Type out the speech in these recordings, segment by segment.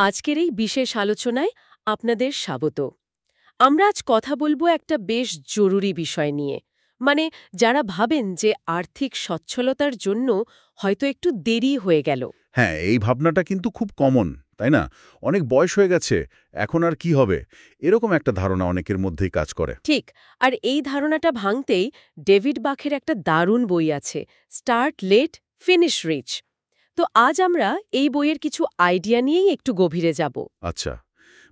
আজকের এই বিশেষ আলোচনায় আপনাদের স্বাগত। আমরা আজ কথা বলবো একটা বেশ জরুরি বিষয় নিয়ে। মানে, যারা ভাবেন যে আর্থিক সচ্ছলতার জন্য হয়তো একটু দেরি হয়ে গেল। হ্যাঁ, এই ভাবনাটা কিন্তু খুব কমন, তাই না? অনেক বয়স হয়ে গেছে, এখন আর কি হবে? এরকম একটা ধারণা অনেকের মধ্যেই কাজ করে। ঠিক। আর এই ধারণাটা ভাঙতেই ডেভিড বাখের একটা দারুণ বই আছে, স্টার্ট লেট ফিনিশ রিচ। তো আজ আমরা এই বইয়ের কিছু আইডিয়া নিয়েই একটু গভীরে যাব। আচ্ছা,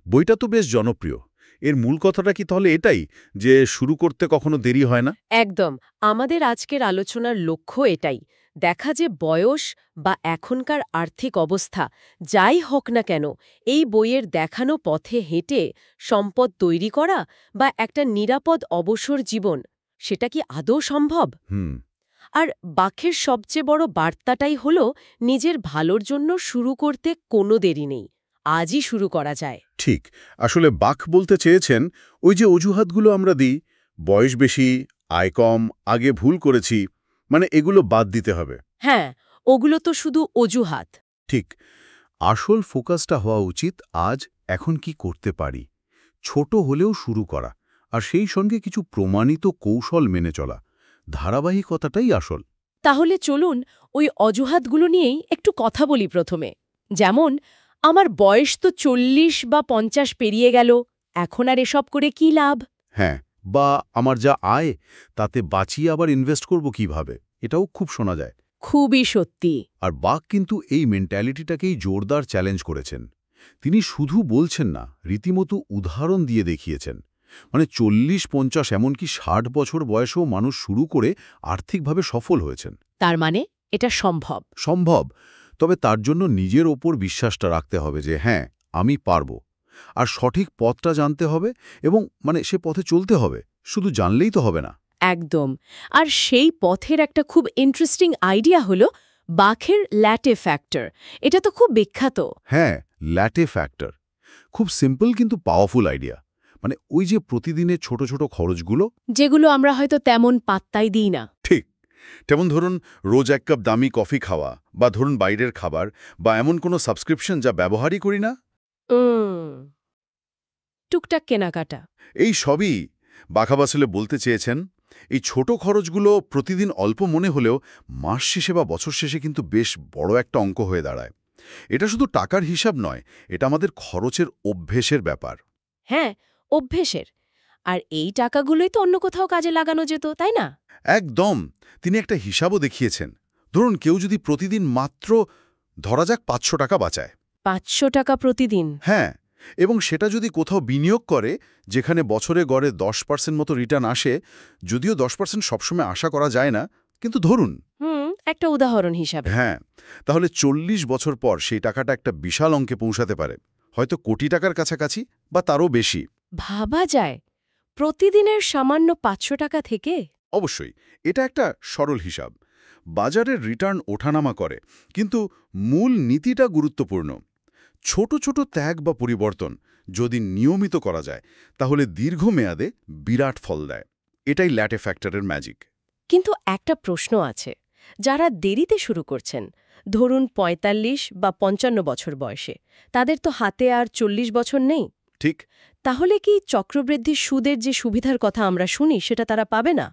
বইটা তো বেশ জনপ্রিয়। এর মূল কথাটা কি তাহলে এটাই, যে শুরু করতে কখনো দেরি হয় না? একদম। আমাদের আজকের আলোচনার লক্ষ্য এটাই, দেখা যে বয়স বা এখনকার আর্থিক অবস্থা যাই হোক না কেন, এই বইয়ের দেখানো পথে হেঁটে সম্পদ তৈরি করা বা একটা নিরাপদ অবসর জীবন, সেটা কি আদৌ সম্ভব? হুম। আর বাখের সবচেয়ে বড় বার্তাটাই হলো, নিজের ভালোর জন্য শুরু করতে কোনো দেরি নেই, আজই শুরু করা যায়। ঠিক। আসলে বাখ বলতে চেয়েছেন, ওই যে অজুহাতগুলো আমরা দিই, বয়স বেশি, আয় কম, আগে ভুল করেছি, মানে এগুলো বাদ দিতে হবে। হ্যাঁ, ওগুলো তো শুধু অজুহাত। ঠিক। আসল ফোকাসটা হওয়া উচিত আজ, এখন কি করতে পারি, ছোট হলেও শুরু করা, আর সেই সঙ্গে কিছু প্রমাণিত কৌশল মেনে চলা। ধারাবাহিকতাটাই আসল। তাহলে চলুন ওই অজুহাতগুলো নিয়েই একটু কথা বলি প্রথমে। যেমন, আমার বয়স তো ৪০ বা ৫০ পেরিয়ে গেল, এখন আর এসব করে কি লাভ? হ্যাঁ, বা আমার যা আয় তাতে বাঁচিয়ে আবার ইনভেস্ট করব কিভাবে, এটাও খুব শোনা যায়। খুবই সত্যি। আর বাক কিন্তু এই মেন্টালিটিটাকেই জোরদার চ্যালেঞ্জ করেছেন। তিনি শুধু বলছেন না, রীতিমতো উদাহরণ দিয়ে দেখিয়েছেন। মানে ৪০-৫০, এমনকি ৬০ বছর বয়সেও মানুষ শুরু করে আর্থিকভাবে সফল হয়েছেন। তার মানে এটা সম্ভব। সম্ভব। তবে তার জন্য নিজের ওপর বিশ্বাসটা রাখতে হবে যে হ্যাঁ, আমি পারব। আর সঠিক পথটা জানতে হবে, এবং সে পথে চলতে হবে। শুধু জানলেই তো হবে না। একদম। আর সেই পথের একটা খুব ইন্টারেস্টিং আইডিয়া হলো বাখের ল্যাটে ফ্যাক্টর। এটা তো খুব বিখ্যাত। হ্যাঁ, ল্যাটে ফ্যাক্টর। খুব সিম্পল কিন্তু পাওয়ারফুল আইডিয়া। ওই যে প্রতিদিনের ছোট ছোট খরচগুলো, যেগুলো আমরা হয়তো তেমন পাত্তাই দিই না। ঠিক। যেমন ধরুন, রোজ ১ কাপ দামি কফি খাওয়া, বা ধরুন বাইরের খাবার, বা এমন কোনো সাবস্ক্রিপশন যা ব্যবহারই করি না। উম, টুকটাক কেনাকাটা। এই সবই বাখাবাসলে বলতে চেয়েছেন। এই ছোট খরচগুলো প্রতিদিন অল্প মনে হলেও মাস শেষে বা বছর শেষে কিন্তু বেশ বড় একটা অঙ্ক হয়ে দাঁড়ায়। এটা শুধু টাকার হিসাব নয়, এটা আমাদের খরচের অভ্যেসের ব্যাপার। হ্যাঁ, অভ্যেসের। আর এই টাকাগুলোই তো অন্য কোথাও কাজে লাগানো যেত, তাই না? একদম। তিনি একটা হিসাবও দেখিয়েছেন। ধরুন, কেউ যদি প্রতিদিন মাত্র ধরা যাক ৫০০ টাকা বাঁচায়। ৫০০ টাকা প্রতিদিন। হ্যাঁ, এবং সেটা যদি কোথাও বিনিয়োগ করে, যেখানে বছরে গড়ে ১০% মতো রিটার্ন আসে, যদিও ১০% সবসময় আশা করা যায় না, কিন্তু ধরুন। একটা উদাহরণ হিসাবে। হ্যাঁ, তাহলে ৪০ বছর পর সেই টাকাটা একটা বিশাল অঙ্কে পৌঁছাতে পারে। হয়তো কোটি টাকার কাছাকাছি, বা তারও বেশি। ভাবা যায়, প্রতিদিনের সামান্য ৫০০ টাকা থেকে। অবশ্যই, এটা একটা সরল হিসাব। বাজারের রিটার্ন ওঠানামা করে, কিন্তু মূল নীতিটা গুরুত্বপূর্ণ। ছোট ছোট ত্যাগ বা পরিবর্তন যদি নিয়মিত করা যায়, তাহলে দীর্ঘমেয়াদে বিরাট ফল দেয়। এটাই ল্যাটে ফ্যাক্টরের ম্যাজিক। কিন্তু একটা প্রশ্ন আছে, যারা দেরিতে শুরু করছেন, ধরুন ৪৫ বা ৫৫ বছর বয়সে, তাদের তো হাতে আর ৪০ বছর নেই। ঠিক। তাহলে কি চক্রবৃদ্ধি সুদের যে সুবিধার কথা আমরা শুনি, সেটা তারা পাবে না?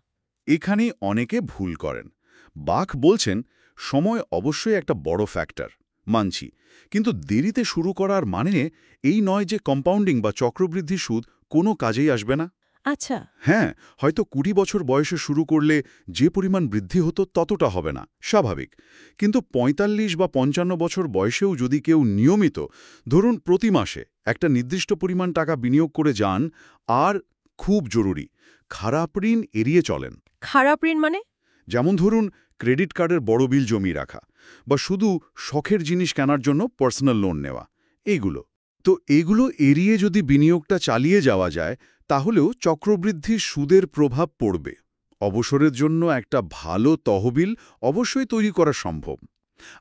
এখানেই অনেকে ভুল করেন। বাখ বলছেন, সময় অবশ্যই একটা বড় ফ্যাক্টর, মানছি। কিন্তু দেরিতে শুরু করার মানে এই নয় যে কম্পাউন্ডিং বা চক্রবৃদ্ধি সুদ কোনো কাজেই আসবে না। আচ্ছা। হ্যাঁ, হয়তো ২০ বছর বয়সে শুরু করলে যে পরিমাণ বৃদ্ধি হতো ততটা হবে না, স্বাভাবিক। কিন্তু ৪৫ বা ৫৫ বছর বয়সেও যদি কেউ নিয়মিত, ধরুন প্রতি মাসে একটা নির্দিষ্ট পরিমাণ টাকা বিনিয়োগ করে যান, আর খুব জরুরি, খারাপ ঋণ এড়িয়ে চলেন। খারাপ ঋণ মানে? যেমন ধরুন, ক্রেডিট কার্ডের বড় বিল জমিয়ে রাখা, বা শুধু শখের জিনিস কেনার জন্য পার্সোনাল লোন নেওয়া, এইগুলো এড়িয়ে যদি বিনিয়োগটা চালিয়ে যাওয়া যায়, তাহলেও চক্রবৃদ্ধির সুদের প্রভাব পড়বে। অবসরের জন্য একটা ভালো তহবিল অবশ্যই তৈরি করা সম্ভব।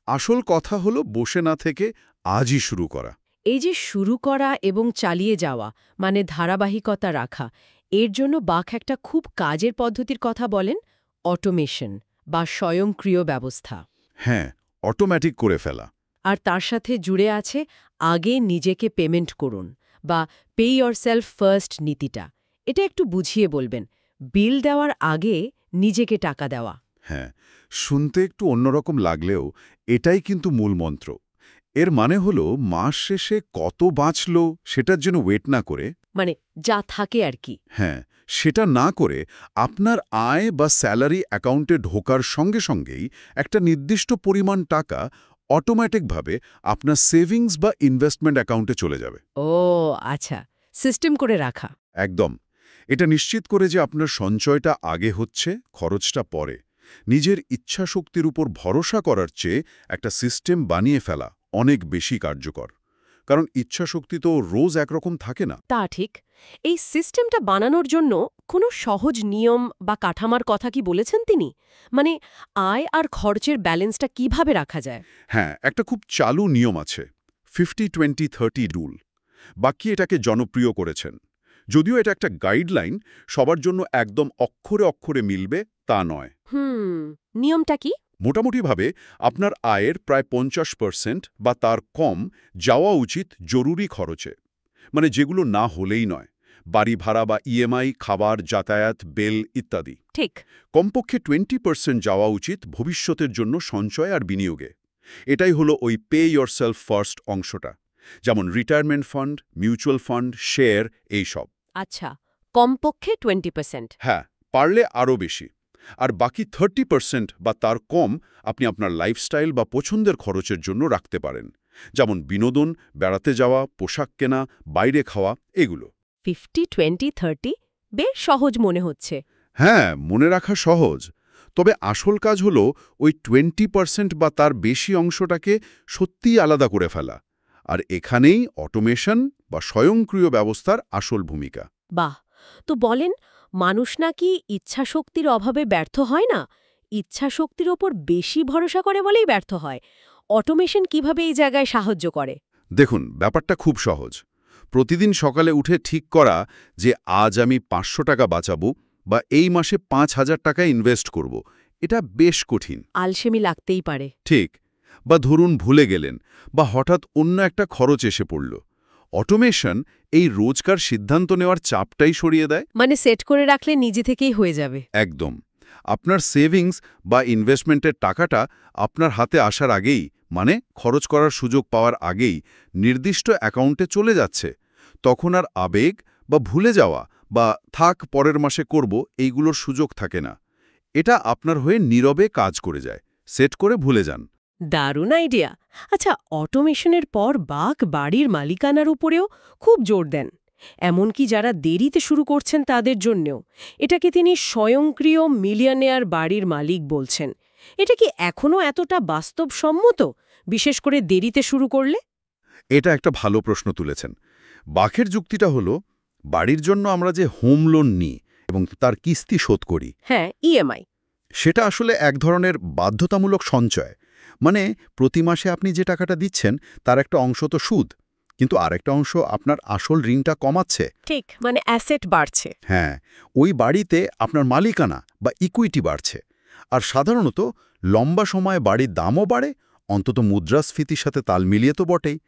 আসল কথা হলো বসে না থেকে আজই শুরু করা। এই যে শুরু করা এবং চালিয়ে যাওয়া, মানে ধারাবাহিকতা রাখা, এর জন্য বাখ একটা খুব কাজের পদ্ধতির কথা বলেন, অটোমেশন বা স্বয়ংক্রিয় ব্যবস্থা। হ্যাঁ, অটোমেটিক করে ফেলা। আর তার সাথে জুড়ে আছে আগে নিজেকে পেমেন্ট করুন বা পে ইয়োরসেলফ ফার্স্ট নীতিটা, এটা একটু বুঝিয়ে বলবেন। বিল দেওয়ার আগে নিজেকে টাকা দেওয়া। হ্যাঁ, শুনতে একটু অন্যরকম লাগলেও এটাই কিন্তু মূল মন্ত্র। এর মানে হলো মাস শেষে কত বাঁচল সেটার জন্য ওয়েট না করে, মানে যা থাকে আর কি। হ্যাঁ, সেটা না করে আপনার আয় বা স্যালারি অ্যাকাউন্টে ঢোকার সঙ্গে সঙ্গেই একটা নির্দিষ্ট পরিমাণ টাকা অটোমেটিকভাবে আপনার সেভিংস বা ইনভেস্টমেন্ট অ্যাকাউন্টে চলে যাবে। ও আচ্ছা, সিস্টেম করে রাখা। একদম। এটা নিশ্চিত করে যে আপনার সঞ্চয়টা আগে হচ্ছে, খরচটা পরে। নিজের ইচ্ছাশক্তির উপর ভরসা করার চেয়ে একটা সিস্টেম বানিয়ে ফেলা অনেক বেশি কার্যকর। কারণ ইচ্ছাশক্তি তো রোজ একরকম থাকে না। তা ঠিক। এই সিস্টেমটা বানানোর জন্য কোনো সহজ নিয়ম বা কাঠামার কথা কি বলেছেন তিনি? মানে আয় আর খরচের ব্যালেন্সটা কিভাবে রাখা যায়? হ্যাঁ, একটা খুব চালু নিয়ম আছে, 50-20-30 রুল। বাকি এটাকে জনপ্রিয় করেছেন। যদিও এটা একটা গাইডলাইন, সবার জন্য একদম অক্ষরে অক্ষরে মিলবে তা নয়। নিয়মটা কি? মোটামুটিভাবে আপনার আয়ের প্রায় 50% বা তার কম যাওয়া উচিত জরুরি খরচে, মানে যেগুলো না হলেই নয়, বাড়ি ভাড়া বা ইএমআই, খাবার, যাতায়াত, বেল ইত্যাদি। ঠিক। কমপক্ষে 20% যাওয়া উচিত ভবিষ্যতের জন্য সঞ্চয় আর বিনিয়োগে। এটাই হলো ওই পে ইয়োরসেলফ ফার্স্ট অংশটা, যেমন retirement fund, mutual fund, share, এইসব। আচ্ছা, কমপক্ষে 20%। হ্যাঁ, পারলে আরও বেশি। আর বাকি 30% বা তার কম আপনি আপনার লাইফস্টাইল বা পছন্দের খরচের জন্য রাখতে পারেন, যেমন বিনোদন, বেড়াতে যাওয়া, পোশাক কেনা, বাইরে খাওয়া, এগুলো। 50-20-30 বেশ সহজ মনে হচ্ছে। হ্যাঁ, মনে রাখা সহজ। তবে আসল কাজ হলো ওই 20% বা তার বেশি অংশটাকে সত্যিই আলাদা করে ফেলা। আর এখানেই অটোমেশন বা স্বয়ংক্রিয় ব্যবস্থার আসল ভূমিকা। বাহ! তো বলেন, মানুষ নাকি ইচ্ছাশক্তির অভাবে ব্যর্থ হয় না? ইচ্ছাশক্তির ওপর বেশি ভরসা করে বলেই ব্যর্থ হয়। অটোমেশন কিভাবে এই জায়গায় সাহায্য করে? দেখুন, ব্যাপারটা খুব সহজ। প্রতিদিন সকালে উঠে ঠিক করা যে আজ আমি 500 টাকা বাঁচাবো বা এই মাসে 5,000 টাকা ইনভেস্ট করব, এটা বেশ কঠিন। আলসেমি লাগতেই পারে। ঠিক। বা ধরুন ভুলে গেলেন, বা হঠাৎ অন্য একটা খরচ এসে পড়ল। অটোমেশন এই রোজকার সিদ্ধান্ত নেওয়ার চাপটাই সরিয়ে দেয়। মানে সেট করে রাখলে নিজে থেকেই হয়ে যাবে। একদম। আপনার সেভিংস বা ইনভেস্টমেন্টের টাকাটা আপনার হাতে আসার আগেই, মানে খরচ করার সুযোগ পাওয়ার আগেই নির্দিষ্ট অ্যাকাউন্টে চলে যাচ্ছে। তখন আর আবেগ বা ভুলে যাওয়া বা থাক পরের মাসে করব এইগুলোর সুযোগ থাকে না। এটা আপনার হয়ে নীরবে কাজ করে যায়। সেট করে ভুলে যান। দারুণ আইডিয়া। আচ্ছা, অটোমেশনের পর বাড়ির মালিকানার উপরেও খুব জোর দেন, এমনকি যারা দেরিতে শুরু করছেন তাদের জন্যেও। এটাকে তিনি স্বয়ংক্রিয় মিলিয়নেয়ার বাড়ির মালিক বলছেন। এটা কি এখনও এতটা বাস্তবসম্মত, বিশেষ করে দেরিতে শুরু করলে? এটা একটা ভালো প্রশ্ন তুলেছেন। বাখের যুক্তিটা হলো, বাড়ির জন্য আমরা যে হোম লোন নিই এবং তার কিস্তি শোধ করি, হ্যাঁ, ইএমআই। সেটা আসলে এক ধরনের বাধ্যতামূলক সঞ্চয়। মানে প্রতি মাসে আপনি যে টাকাটা দিচ্ছেন তার একটা অংশ তো সুদ, কিন্তু আরেকটা অংশ আপনার আসল ঋণটা কমাচ্ছে। ঠিক, মানে অ্যাসেট বাড়ছে। হ্যাঁ, ওই বাড়িতে আপনার মালিকানা বা ইকুইটি বাড়ছে। আর সাধারণত লম্বা সময়ে বাড়ির দামও বাড়ে, অন্তত মুদ্রাস্ফীতির সাথে তাল মিলিয়ে তো বটেই।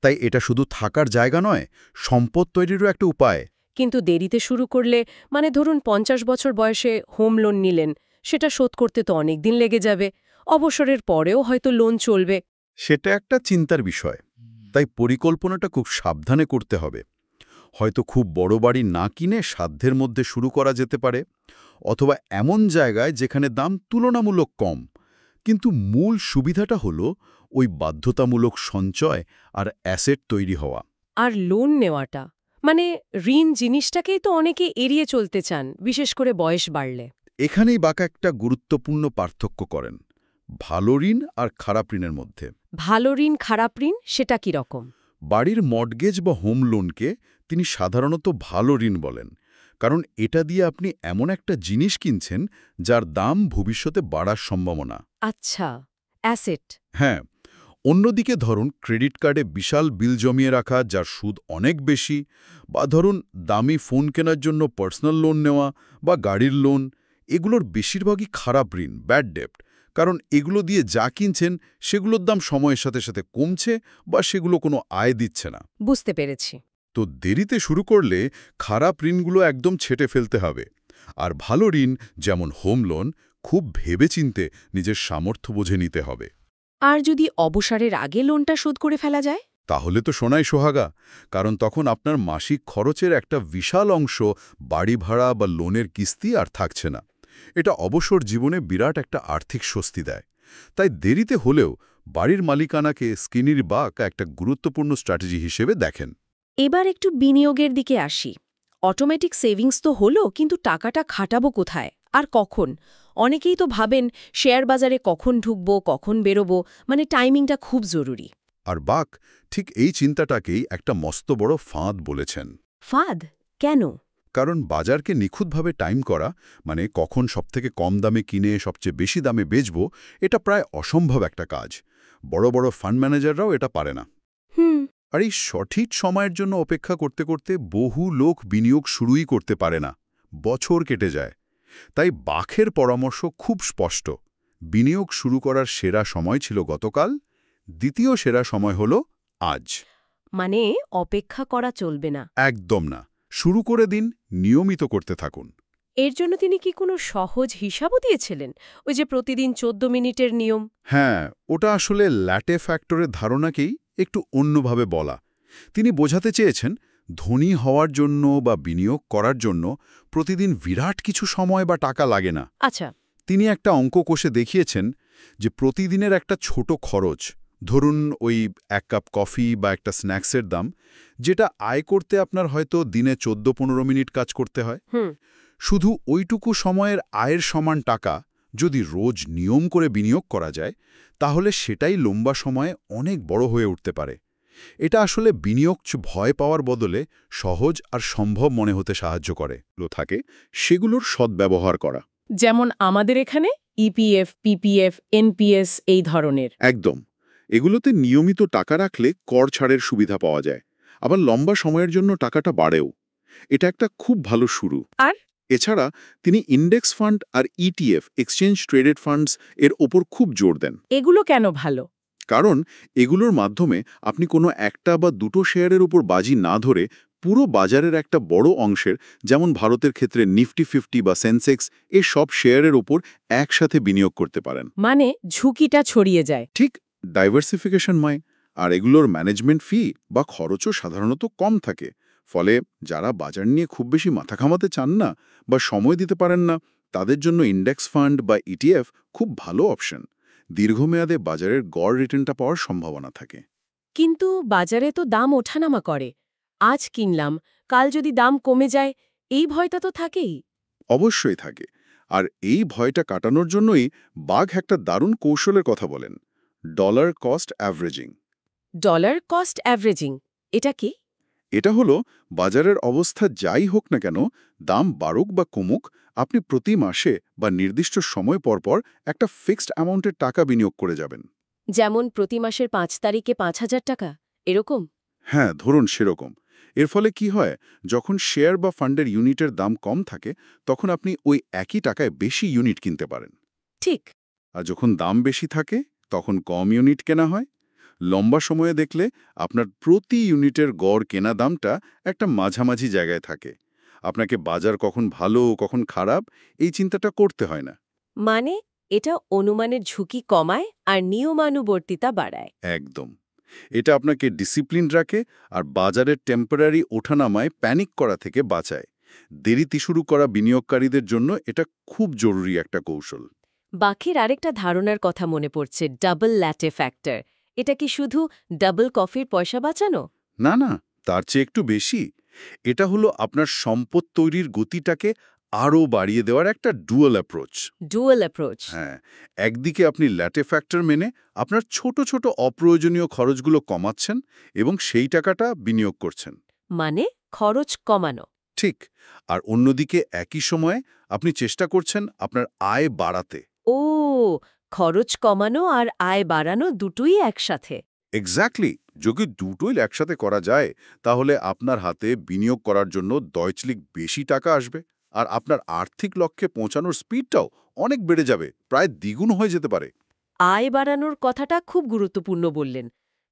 তাই এটা শুধু থাকার জায়গা নয়, সম্পদ তৈরিরও একটা উপায়। কিন্তু দেরিতে শুরু করলে, মানে ধরুন 50 বছর বয়সে হোম লোন নিলেন, সেটা শোধ করতে তো অনেক দিন লেগে যাবে। অবসরের পরেও হয়তো লোন চলবে। সেটা একটা চিন্তার বিষয়। তাই পরিকল্পনাটা খুব সাবধানে করতে হবে। হয়তো খুব বড় বাড়ি না কিনে সাধ্যের মধ্যে শুরু করা যেতে পারে, অথবা এমন জায়গায় যেখানে দাম তুলনামূলক কম। কিন্তু মূল সুবিধাটা হলো ওই বাধ্যতামূলক সঞ্চয় আর অ্যাসেট তৈরি হওয়া। আর লোন নেওয়াটা, মানে ঋণ জিনিসটাকেই তো অনেকে এড়িয়ে চলতে চান, বিশেষ করে বয়স বাড়লে। এখানেই বাঁকা একটা গুরুত্বপূর্ণ পার্থক্য করেন ভালো ঋণ আর খারাপ ঋণের মধ্যে। ভালো ঋণ, খারাপ ঋণ, সেটা কি রকম? বাড়ির মর্টগেজ বা হোম লোনকে তিনি সাধারণত ভালো ঋণ বলেন, কারণ এটা দিয়ে আপনি এমন একটা জিনিস কিনছেন যার দাম ভবিষ্যতে বাড়ার সম্ভাবনা। আচ্ছা, অ্যাসেট। হ্যাঁ। অন্যদিকে ধরুন ক্রেডিট কার্ডে বিশাল বিল জমিয়ে রাখা যার সুদ অনেক বেশি, বা ধরুন দামি ফোন কেনার জন্য পার্সোনাল লোন নেওয়া বা গাড়ির লোন, এগুলোর বেশিরভাগই খারাপ ঋণ, ব্যাড ডেপ্ট। কারণ এগুলো দিয়ে যা কিনছেন সেগুলোর দাম সময়ের সাথে সাথে কমছে বা সেগুলো কোনো আয় দিচ্ছে না। বুঝতে পেরেছি। তো দেরিতে শুরু করলে খারাপ ঋণগুলো একদম ছেঁটে ফেলতে হবে। আর ভালো ঋণ যেমন হোম লোন খুব ভেবেচিন্তে নিজের সামর্থ্য বুঝে নিতে হবে। আর যদি অবসরের আগে লোনটা শোধ করে ফেলা যায়? তাহলে তো সোনাই সোহাগা, কারণ তখন আপনার মাসিক খরচের একটা বিশাল অংশ বাড়ি ভাড়া বা লোনের কিস্তি আর থাকছে না। এটা অবসর জীবনে বিরাট একটা আর্থিক স্বস্তি দেয়। তাই দেরিতে হলেও বাড়ির মালিকানাকে স্কিনির বাক একটা গুরুত্বপূর্ণ স্ট্র্যাটেজি হিসেবে দেখেন। এবার একটু বিনিয়োগের দিকে আসি। অটোমেটিক সেভিংস তো হলো, কিন্তু টাকাটা খাটাবো কোথায় আর কখন? অনেকেই তো ভাবেন শেয়ার বাজারে কখন ঢুকবো, কখন বেরোবো, মানে টাইমিংটা খুব জরুরি। আর বাক ঠিক এই চিন্তাটাকেই একটা মস্ত বড় ফাঁদ বলেছেন। ফাঁদ কেন? কারণ বাজারকে নিখুঁতভাবে টাইম করা, মানে কখন সবথেকে কম দামে কিনে সবচেয়ে বেশি দামে বেচব, এটা প্রায় অসম্ভব একটা কাজ। বড় বড় ফান্ড ম্যানেজাররাও এটা পারে না। হুম। আর এই সঠিক সময়ের জন্য অপেক্ষা করতে করতে বহু লোক বিনিয়োগ শুরুই করতে পারে না, বছর কেটে যায়। তাই বাখের পরামর্শ খুব স্পষ্ট। বিনিয়োগ শুরু করার সেরা সময় ছিল গতকাল, দ্বিতীয় সেরা সময় হল আজ। মানে অপেক্ষা করা চলবে না? একদম না। শুরু করে দিন, নিয়মিত করতে থাকুন। এর জন্য তিনি কি কোনো সহজ হিসাবও দিয়েছিলেন? ওই যে প্রতিদিন 14 মিনিটের নিয়ম? হ্যাঁ, ওটা আসলে ল্যাটে ফ্যাক্টরের ধারণাকেই একটু অন্যভাবে বলা। তিনি বোঝাতে চেয়েছেন, ধনী হওয়ার জন্য বা বিনিয়োগ করার জন্য প্রতিদিন বিরাট কিছু সময় বা টাকা লাগে না। আচ্ছা। তিনি একটা অঙ্ক কষে দেখিয়েছেন যে প্রতিদিনের একটা ছোট খরচ, ধরুন ওই 1 কাপ কফি বা একটা স্ন্যাক্সের দাম, যেটা আয় করতে আপনার হয়তো দিনে 14-15 মিনিট কাজ করতে হয়। হুম। শুধু ওইটুকু সময়ের আয়ের সমান টাকা যদি রোজ নিয়ম করে বিনিয়োগ করা যায়, তাহলে সেটাই লম্বা সময়ে অনেক বড় হয়ে উঠতে পারে। এটা আসলে বিনিয়োগ ভয় পাওয়ার বদলে সহজ আর সম্ভব মনে হতে সাহায্য করে। থাকে সেগুলোর সদ্ব্যবহার করা। যেমন আমাদের এখানে ইপিএফ, পিপিএফ, এনপিএস এই ধরনের। একদম। এগুলোতে নিয়মিত টাকা রাখলে কর ছাড়ের সুবিধা পাওয়া যায়, আবার লম্বা সময়ের জন্য টাকাটা বাড়েও। এটা একটা খুব ভালো শুরু। আর এছাড়া তিনি ইন্ডেক্স ফান্ড আর ইটিএফ, এক্সচেঞ্জ ট্রেডেড ফান্ডস এর ওপর খুব জোর দেন। এগুলো কেন ভালো? কারণ এগুলোর মাধ্যমে আপনি কোনো একটা বা দুটো শেয়ারের উপর বাজি না ধরে পুরো বাজারের একটা বড় অংশের, যেমন ভারতের ক্ষেত্রে নিফটি 50 বা সেন্সেক্স, এর সব শেয়ারের ওপর একসাথে বিনিয়োগ করতে পারেন। মানে ঝুঁকিটা ছড়িয়ে যায়। ঠিক ডাইভার্সিফিকেশন হয়। আর এগুলোর ম্যানেজমেন্ট ফি বা খরচও সাধারণত কম থাকে। ফলে যারা বাজার নিয়ে খুব বেশি মাথা ঘামাতে চান না বা সময় দিতে পারেন না, তাদের জন্য ইন্ডেক্স ফান্ড বা ইটিএফ খুব ভালো অপশন। দীর্ঘমেয়াদে বাজারের গড় রিটার্নটা পাওয়ার সম্ভাবনা থাকে। কিন্তু বাজারে তো দাম ওঠানামা করে। আজ কিনলাম, কাল যদি দাম কমে যায়, এই ভয়টা তো থাকেই। অবশ্যই থাকে। আর এই ভয়টা কাটানোর জন্যই বাঘ একটা দারুণ কৌশলের কথা বলেন, dollar cost averaging. Dollar cost averaging এটা কি? এটা হলো বাজারের অবস্থা যাই হোক না কেন, দাম বাড়ুক বা কমুক, আপনি প্রতি মাসে বা নির্দিষ্ট সময় পর পর একটা ফিক্সড অ্যামাউন্টের টাকা বিনিয়োগ করে যাবেন। যেমন প্রতি মাসের 5 তারিখে 5,000 টাকা, এরকম? হ্যাঁ, ধরুন সেরকম। এর ফলে কি হয়, যখন শেয়ার বা ফান্ডের ইউনিটের দাম কম থাকে, তখন আপনি ওই একই টাকায় বেশি ইউনিট কিনতে পারেন। ঠিক। আর যখন দাম বেশি থাকে, তখন কম ইউনিট কেনা হয়। লম্বা সময়ে দেখলে আপনার প্রতি ইউনিটের গড় কেনা দামটা একটা মাঝামাঝি জায়গায় থাকে। আপনাকে বাজার কখন ভালো কখন খারাপ এই চিন্তাটা করতে হয় না। মানে এটা অনুমানের ঝুঁকি কমায় আর নিয়মানুবর্তিতা বাড়ায়। একদম। এটা আপনাকে ডিসিপ্লিন রাখে আর বাজারের টেম্পোরারি ওঠানামায় প্যানিক করা থেকে বাঁচায়। দেরিতে শুরু করা বিনিয়োগকারীদের জন্য এটা খুব জরুরি একটা কৌশল। বাকির আরেকটা ধারণার কথা মনে পড়ছে, ডাবল ল্যাটে ফ্যাক্টর। এটা কি শুধু ডাবল কফির পয়সা বাঁচানো? না না, তার চেয়ে একটু বেশি। এটা হলো আপনার সম্পদ তৈরির গতিটাকে আরও বাড়িয়ে দেওয়ার একটা ডুয়াল অ্যাপ্রোচ। Dual approach? হ্যাঁ, একদিকে আপনি ল্যাটে ফ্যাক্টর মেনে আপনার ছোট ছোট অপ্রয়োজনীয় খরচগুলো কমাচ্ছেন এবং সেই টাকাটা বিনিয়োগ করছেন। মানে খরচ কমানো? ঠিক। আর অন্যদিকে একই সময়ে আপনি চেষ্টা করছেন আপনার আয় বাড়াতে। ও, খরচ কমানো আর আয় বাড়ানো দুটোই একসাথে। এক্স্যাক্টলি। যদি দুটোই একসাথে করা যায়, তাহলে আপনার হাতে বিনিয়োগ করার জন্য দয়চলিক বেশি টাকা আসবে আর আপনার আর্থিক লক্ষ্যে পৌঁছানোর স্পিডটাও অনেক বেড়ে যাবে, প্রায় দ্বিগুণ হয়ে যেতে পারে। আয় বাড়ানোর কথাটা খুব গুরুত্বপূর্ণ বললেন,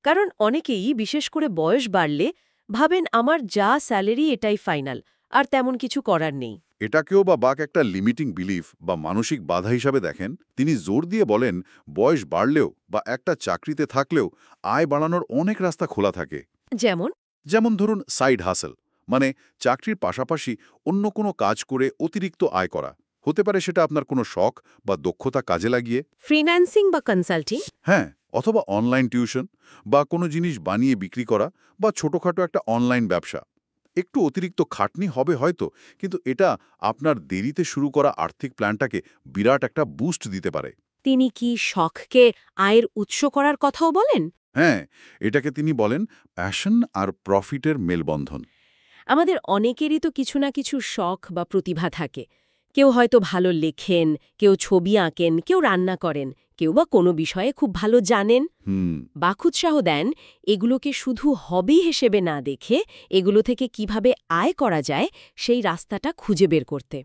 কারণ অনেকেই বিশেষ করে বয়স বাড়লে ভাবেন আমার যা স্যালারি এটাই ফাইনাল, আর তেমন কিছু করার নেই। এটাকেও বাক একটা লিমিটিং বিলিফ বা মানসিক বাধা হিসাবে দেখেন। তিনি জোর দিয়ে বলেন, বয়স বাড়লেও বা একটা চাকরিতে থাকলেও আয় বাড়ানোর অনেক রাস্তা খোলা থাকে। যেমন যেমন ধরুন সাইড হাসেল, মানে চাকরির পাশাপাশি অন্য কোনো কাজ করে অতিরিক্ত আয় করা। হতে পারে সেটা আপনার কোনো শখ বা দক্ষতা কাজে লাগিয়ে। ফ্রিল্যান্সিং বা কনসাল্টিং। হ্যাঁ, অথবা অনলাইন টিউশন বা কোনো জিনিস বানিয়ে বিক্রি করা বা ছোটখাটো একটা অনলাইন ব্যবসা। একটু অতিরিক্ত খাটনি হবে হয়তো, কিন্তু এটা আপনার দেরিতে শুরু করা আর্থিক প্ল্যানটাকে বিরাট একটা বুস্ট দিতে পারে। তিনি কি শখকে আয়ের উৎস করার কথাও বলেন? হ্যাঁ, এটাকে তিনি বলেন প্যাশন আর প্রফিটের মেলবন্ধন। আমাদের অনেকেরই তো কিছু না কিছু শখ বা প্রতিভা থাকে। কেউ হয়তো ভালো লেখেন, কেউ ছবি আঁকেন, কেউ রান্না করেন, কেউ বা কোনো বিষয়ে খুব ভালো জানেন। হুম। বাকুৎসাহ দেন এগুলোকে শুধু হবি হিসেবে না দেখে এগুলো থেকে কিভাবে আয় করা যায় সেই রাস্তাটা খুঁজে বের করতে।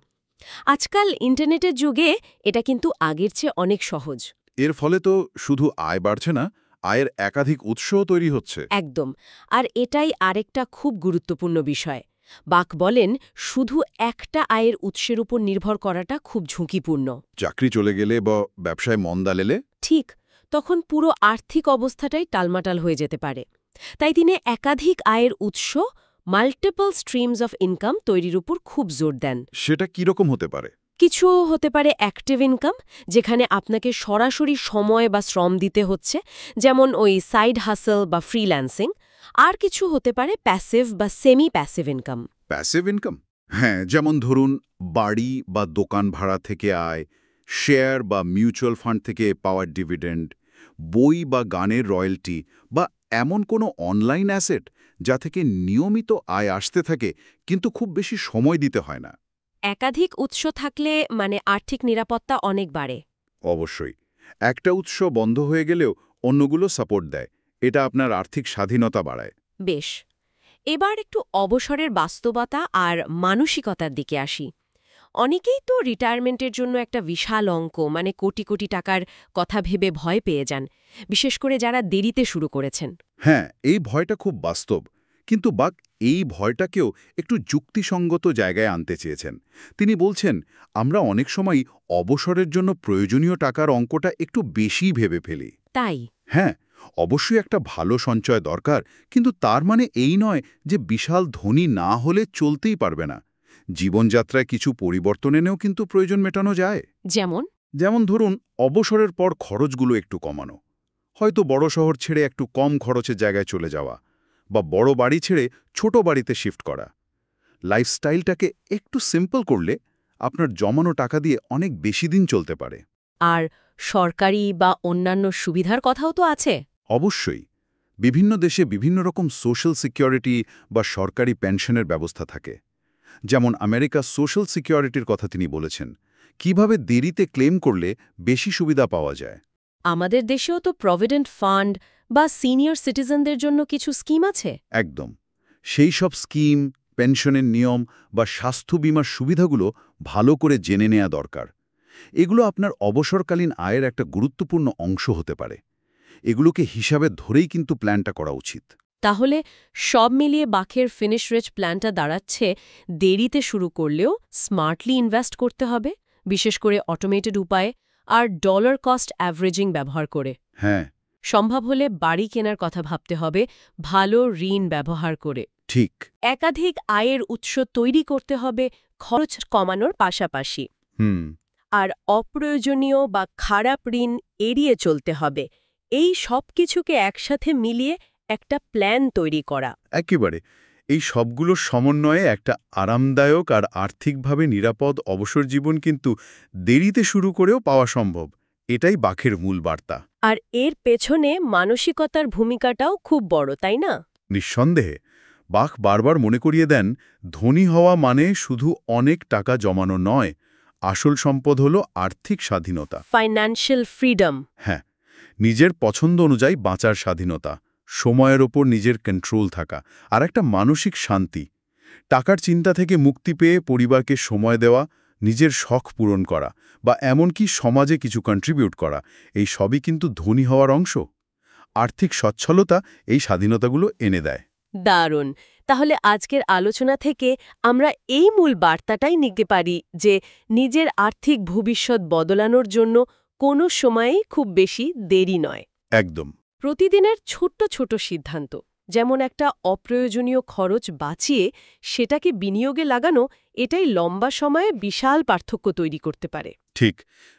আজকাল ইন্টারনেটের যুগে এটা কিন্তু আগের চেয়ে অনেক সহজ। এর ফলে তো শুধু আয় বাড়ছে না, আয়ের একাধিক উৎসও তৈরি হচ্ছে। একদম। আর এটাই আরেকটা খুব গুরুত্বপূর্ণ বিষয়। বাক বলেন শুধু একটা আয়ের উৎসের উপর নির্ভর করাটা খুব ঝুঁকিপূর্ণ। চাকরি চলে গেলে বা ব্যবসায় মন্দা লেলে ঠিক, তখন পুরো আর্থিক অবস্থাটাই টালমাটাল হয়ে যেতে পারে। তাই তিনি একাধিক আয়ের উৎস, মাল্টিপল স্ট্রিমস অফ ইনকাম তৈরির উপর খুব জোর দেন। সেটা কিরকম হতে পারে? কিছু হতে পারে অ্যাক্টিভ ইনকাম, যেখানে আপনাকে সরাসরি সময় বা শ্রম দিতে হচ্ছে, যেমন ওই সাইড হাসেল বা ফ্রিল্যান্সিং। আর কিছু হতে পারে প্যাসিভ বা semi passive income. Passive income? হ্যাঁ, যেমন ধরুন বাড়ি বা দোকান ভাড়া থেকে আয়, শেয়ার বা মিউচুয়াল ফান্ড থেকে পাওয়ার ডিভিডেন্ড, বই বা গানের রয়্যালটি, বা এমন কোনো অনলাইন অ্যাসেট যা থেকে নিয়মিত আয় আসতে থাকে কিন্তু খুব বেশি সময় দিতে হয় না। একাধিক উৎস থাকলে মানে আর্থিক নিরাপত্তা অনেক বাড়ে। অবশ্যই। একটা উৎস বন্ধ হয়ে গেলেও অন্যগুলো সাপোর্ট দেয়। এটা আপনার আর্থিক স্বাধীনতা বাড়ায়। বেশ, এবার একটু অবসরের বাস্তবতা আর মানসিকতার দিকে আসি। অনেকেই তো রিটায়ারমেন্টের জন্য একটা বিশাল অঙ্ক মানে কোটি কোটি টাকার কথা ভেবে ভয় পেয়ে যান, বিশেষ করে যারা দেরিতে শুরু করেছেন। হ্যাঁ, এই ভয়টা খুব বাস্তব। কিন্তু বাক এই ভয়টাকেও একটু যুক্তিসঙ্গত জায়গায় আনতে চেয়েছেন। তিনি বলছেন, আমরা অনেক সময় অবসরের জন্য প্রয়োজনীয় টাকার অঙ্কটা একটু বেশিই ভেবে ফেলি। তাই হ্যাঁ, অবশ্যই একটা ভালো সঞ্চয় দরকার, কিন্তু তার মানে এই নয় যে বিশাল ধনী না হলে চলতেই পারবে না। জীবনযাত্রায় কিছু পরিবর্তন এনেও কিন্তু প্রয়োজন মেটানো যায়। যেমন যেমন ধরুন অবসরের পর খরচগুলো একটু কমানো, হয়তো বড় শহর ছেড়ে একটু কম খরচের জায়গায় চলে যাওয়া, বা বড় বাড়ি ছেড়ে ছোট বাড়িতে শিফট করা। লাইফস্টাইলটাকে একটু সিম্পল করলে আপনার জমানো টাকা দিয়ে অনেক বেশি দিন চলতে পারে। আর সরকারি বা অন্যান্য সুবিধার কথাও তো আছে। অবশ্যই। বিভিন্ন দেশে বিভিন্ন রকম সোশ্যাল সিকিউরিটি বা সরকারি পেনশনের ব্যবস্থা থাকে। যেমন আমেরিকা সোশ্যাল সিকিউরিটির কথা তিনি বলেছেন, কিভাবে দেরিতে ক্লেম করলে বেশি সুবিধা পাওয়া যায়। আমাদের দেশেও তো প্রভিডেন্ট ফান্ড বা সিনিয়র সিটিজেনদের জন্য কিছু স্কিম আছে। একদম। সেই সব স্কিম, পেনশনের নিয়ম বা স্বাস্থ্য বীমার সুবিধাগুলো ভালো করে জেনে নেওয়া দরকার। এগুলো আপনার অবসরকালীন আয়ের একটা গুরুত্বপূর্ণ অংশ হতে পারে। এগুলোকে হিসাবে ধরেই কিন্তু প্ল্যানটা করা উচিত। তাহলে সব মিলিয়ে বাকের ফিনিশ রিচ প্ল্যানটা দাঁড়াচ্ছে দেরিতে শুরু করলেও স্মার্টলি ইনভেস্ট করতে হবে, বিশেষ করে অটোমেটেড উপায়ে আর ডলার কস্ট অ্যাভারেজিং ব্যবহার করে। হ্যাঁ, সম্ভব হলে বাড়ি কেনার কথা ভাবতে হবে ভালো ঋণ ব্যবহার করে। ঠিক। একাধিক আয়ের উৎস তৈরি করতে হবে খরচ কমানোর পাশাপাশি। হুম। আর অপ্রয়োজনীয় বা খারাপ ঋণ এড়িয়ে চলতে হবে। এই সব কিছুকে একসাথে মিলিয়ে একটা প্ল্যান তৈরি করা। একেবারে। এই সবগুলোর সমন্বয়ে একটা আরামদায়ক আর আর্থিকভাবে নিরাপদ অবসর জীবন কিন্তু দেরিতে শুরু করেও পাওয়া সম্ভব। এটাই বাকের মূল বার্তা। আর এর পেছনে মানসিকতার ভূমিকাটাও খুব বড়, তাই না? নিঃসন্দেহে। বাক বারবার মনে করিয়ে দেন, ধনী হওয়া মানে শুধু অনেক টাকা জমানো নয়, আসল সম্পদ হল আর্থিক স্বাধীনতা। Financial freedom. হ্যাঁ, নিজের পছন্দ অনুযায়ী বাঁচার স্বাধীনতা, সময়ের ওপর নিজের কন্ট্রোল থাকা, আর একটা মানসিক শান্তি। টাকার চিন্তা থেকে মুক্তি পেয়ে পরিবারকে সময় দেওয়া, নিজের শখ পূরণ করা বা এমনকি সমাজে কিছু কন্ট্রিবিউট করা, এই সবই কিন্তু ধনী হওয়ার অংশ। আর্থিক সচ্ছলতা এই স্বাধীনতাগুলো এনে দেয়। দারুণ। তাহলে আজকের আলোচনা থেকে আমরা এই মূল বার্তাটাই নিতে পারি যে নিজের আর্থিক ভবিষ্যৎ বদলানোর জন্য কোনো সময়েই খুব বেশি দেরি নয়। একদম। প্রতিদিনের ছোট্ট ছোট সিদ্ধান্ত, যেমন একটা অপ্রয়োজনীয় খরচ বাঁচিয়ে সেটাকে বিনিয়োগে লাগানো, এটাই লম্বা সময়ে বিশাল পার্থক্য তৈরি করতে পারে। ঠিক।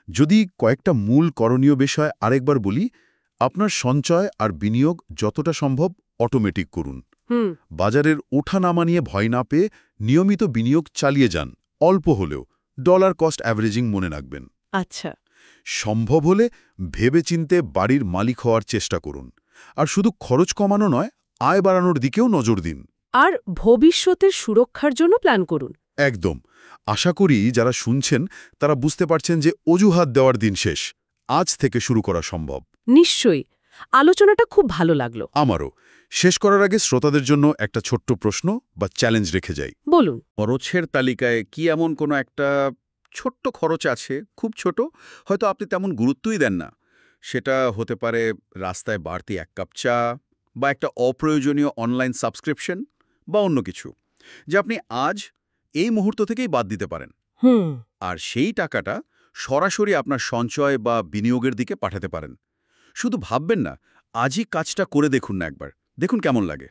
যদি কয়েকটা মূল করণীয় বিষয় আরেকবার বলি, আপনার সঞ্চয় আর বিনিয়োগ যতটা সম্ভব অটোমেটিক করুন। বাজারের ওঠানামা নিয়ে ভয় না পেয়ে নিয়মিত বিনিয়োগ চালিয়ে যান, অল্প হলেও ডলার কস্ট অ্যাভারেজিং মনে রাখবেন। আচ্ছা। সম্ভব হলে ভেবেচিন্তে বাড়ির মালিক হওয়ার চেষ্টা করুন। আর শুধু খরচ কমানো নয়, আয় বাড়ানোর দিকেও নজর দিন। আর ভবিষ্যতের সুরক্ষার জন্য প্ল্যান করুন। একদম। আশা করি যারা শুনছেন তারা বুঝতে পারছেন যে অজুহাত দেওয়ার দিন শেষ, আজ থেকে শুরু করা সম্ভব। নিশ্চয়ই। আলোচনাটা খুব ভালো লাগলো। আমারও। শেষ করার আগে শ্রোতাদের জন্য একটা ছোট্ট প্রশ্ন বা চ্যালেঞ্জ রেখে যাই। বলুন। খরচের তালিকায় কি এমন কোনো একটা ছোট্ট খরচ আছে, খুব ছোট, হয়তো আপনি তেমন গুরুত্বই দেন না? সেটা হতে পারে রাস্তায় বাড়তি এক কাপ চা, বা একটা অপ্রয়োজনীয় অনলাইন সাবস্ক্রিপশন, বা অন্য কিছু, যা আপনি আজ এই মুহূর্ত থেকেই বাদ দিতে পারেন। আর সেই টাকাটা সরাসরি আপনার সঞ্চয় বা বিনিয়োগের দিকে পাঠাতে পারেন। শুধু ভাববেন না, আজই কাজটা করে দেখুন না একবার, দেখুন কেমন লাগে।